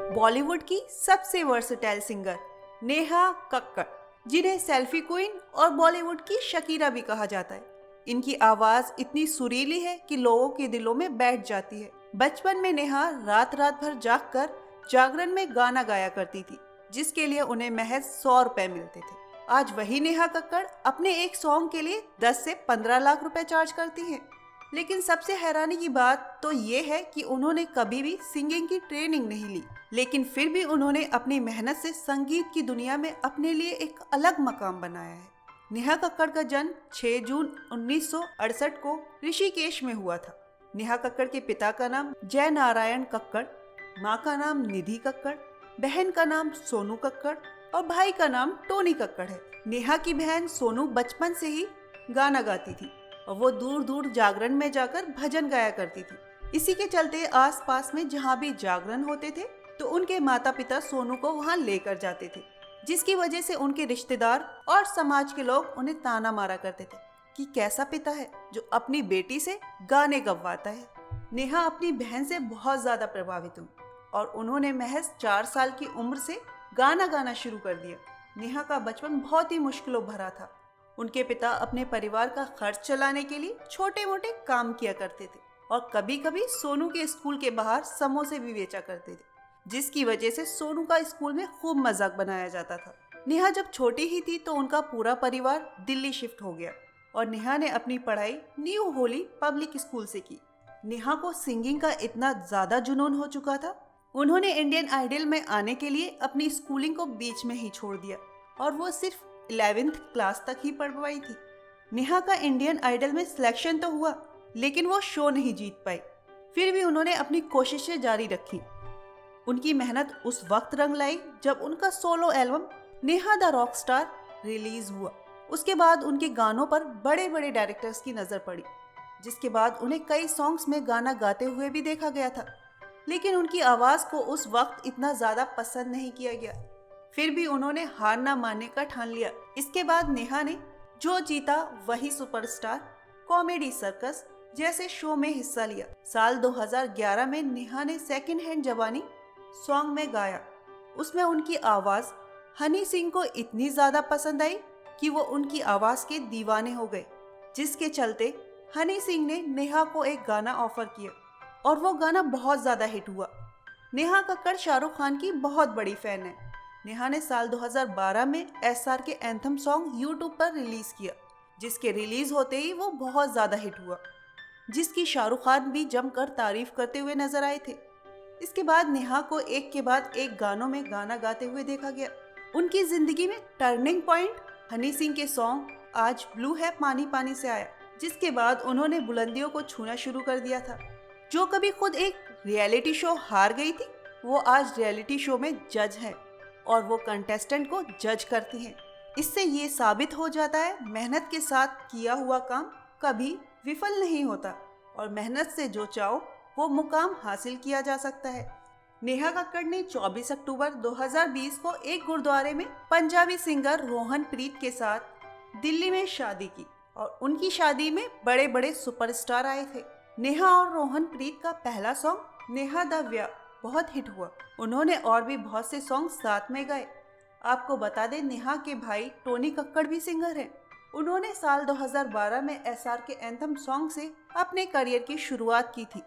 बॉलीवुड की सबसे versatile singer Neha Kakkar, जिन्हें सेल्फी क्वीन और बॉलीवुड की शकीरा भी कहा जाता है। इनकी आवाज इतनी सुरीली है कि लोगों के दिलों में बैठ जाती है। बचपन में नेहा रात रात भर जागकर जागरण में गाना गाया करती थी, जिसके लिए उन्हें महज 100 रुपए मिलते थे। आज वही नेहा कक्कड़ अपने एक सॉन्ग के लिए 10 से 15 लाख रुपए चार्ज करती हैं। लेकिन सबसे हैरानी की बात तो ये है कि उन्होंने कभी भी सिंगिंग की ट्रेनिंग नहीं ली, लेकिन फिर भी उन्होंने अपनी मेहनत से संगीत की दुनिया में अपने लिए एक अलग मकाम बनाया है। नेहा कक्कड़ का जन्म 6 जून 1968 को ऋषिकेश में हुआ था। नेहा कक्कड़ के पिता का नाम जय नारायण कक्कड़, माँ का नाम निधि कक्कड़, बहन का नाम सोनू कक्कड़ और भाई का नाम टोनी कक्कड़ है। नेहा की बहन सोनू बचपन से ही गाना गाती थी और वो दूर दूर जागरण में जाकर भजन गाया करती थी। इसी के चलते आसपास में जहाँ भी जागरण होते थे तो उनके माता पिता सोनू को वहाँ लेकर जाते थे, जिसकी वजह से उनके रिश्तेदार और समाज के लोग उन्हें ताना मारा करते थे कि कैसा पिता है जो अपनी बेटी से गाने गवाता है। नेहा अपनी बहन से बहुत ज्यादा प्रभावित हुई और उन्होंने महज 4 साल की उम्र से गाना गाना शुरू कर दिया। नेहा का बचपन बहुत ही मुश्किलों भरा था। उनके पिता अपने परिवार का खर्च चलाने के लिए छोटे मोटे काम किया करते थे और कभी कभी सोनू के स्कूल के बाहर समोसे भी बेचा करते थे, जिसकी वजह से सोनू का स्कूल में खूब मजाक बनाया जाता था। नेहा जब छोटी ही थी तो उनका पूरा परिवार दिल्ली शिफ्ट हो गया और नेहा ने अपनी पढ़ाई न्यू होली पब्लिक स्कूल से की। नेहा को सिंगिंग का इतना ज्यादा जुनून हो चुका था, उन्होंने इंडियन आइडल में आने के लिए अपनी स्कूलिंग को बीच में ही छोड़ दिया और वो सिर्फ 11th क्लास तक ही पढ़ पाई थी। नेहा का इंडियन आइडल में सिलेक्शन तो हुआ, लेकिन वो शो नहीं जीत पाई। फिर भी उन्होंने अपनी कोशिशें जारी रखी। उनकी मेहनत उस वक्त रंग लाई जब उनका solo album Neha the rock star release हुआ। उसके बाद उनके गानों पर बड़े बड़े डायरेक्टर्स की नजर पड़ी, जिसके बाद उन्हें कई सॉन्ग्स में गाना गाते हुए भी देखा गया था, लेकिन उनकी आवाज को उस वक्त इतना ज्यादा पसंद नहीं किया गया। फिर भी उन्होंने हार ना मानने का ठान लिया। इसके बाद नेहा ने जो जीता वही सुपरस्टार, कॉमेडी सर्कस जैसे शो में हिस्सा लिया। साल 2011 में नेहा ने सेकंड हैंड जवानी सॉन्ग में गाया। उसमें उनकी आवाज हनी सिंह को इतनी ज्यादा पसंद आई कि वो उनकी आवाज के दीवाने हो गए, जिसके चलते हनी सिंह ने नेहा को एक गाना ऑफर किया और वो गाना बहुत ज्यादा हिट हुआ। नेहा कक्कड़ शाहरुख खान की बहुत बड़ी फैन है। नेहा ने साल 2012 में SR के एंथम सॉन्ग यूट्यूब पर रिलीज किया, जिसके रिलीज होते ही वो बहुत ज्यादा हिट हुआ, जिसकी शाहरुख खान भी जमकर तारीफ करते हुए नजर आए थे। इसके बाद नेहा को एक के बाद एक गानों में गाना गाते हुए देखा गया। उनकी जिंदगी में टर्निंग पॉइंट हनी सिंह के सॉन्ग आज ब्लू है पानी पानी से आया, जिसके बाद उन्होंने बुलंदियों को छूना शुरू कर दिया था। जो कभी खुद एक रियलिटी शो हार गई थी, वो आज रियलिटी शो में जज है और वो कंटेस्टेंट को जज करती हैं। इससे ये साबित हो जाता है मेहनत के साथ किया हुआ काम कभी विफल नहीं होता और मेहनत से जो चाहो वो मुकाम हासिल किया जा सकता है। नेहा कक्कड़ ने 24 अक्टूबर 2020 को एक गुरुद्वारे में पंजाबी सिंगर रोहन प्रीत के साथ दिल्ली में शादी की और उनकी शादी में बड़े बड़े सुपरस्टार आए थे। नेहा और रोहन प्रीत का पहला सॉन्ग नेहा द व्या बहुत हिट हुआ। उन्होंने और भी बहुत से सॉन्ग साथ में गाए। आपको बता दें, नेहा के भाई टोनी कक्कड़ भी सिंगर हैं। उन्होंने साल 2012 में SR के एंथम सॉन्ग से अपने करियर की शुरुआत की थी।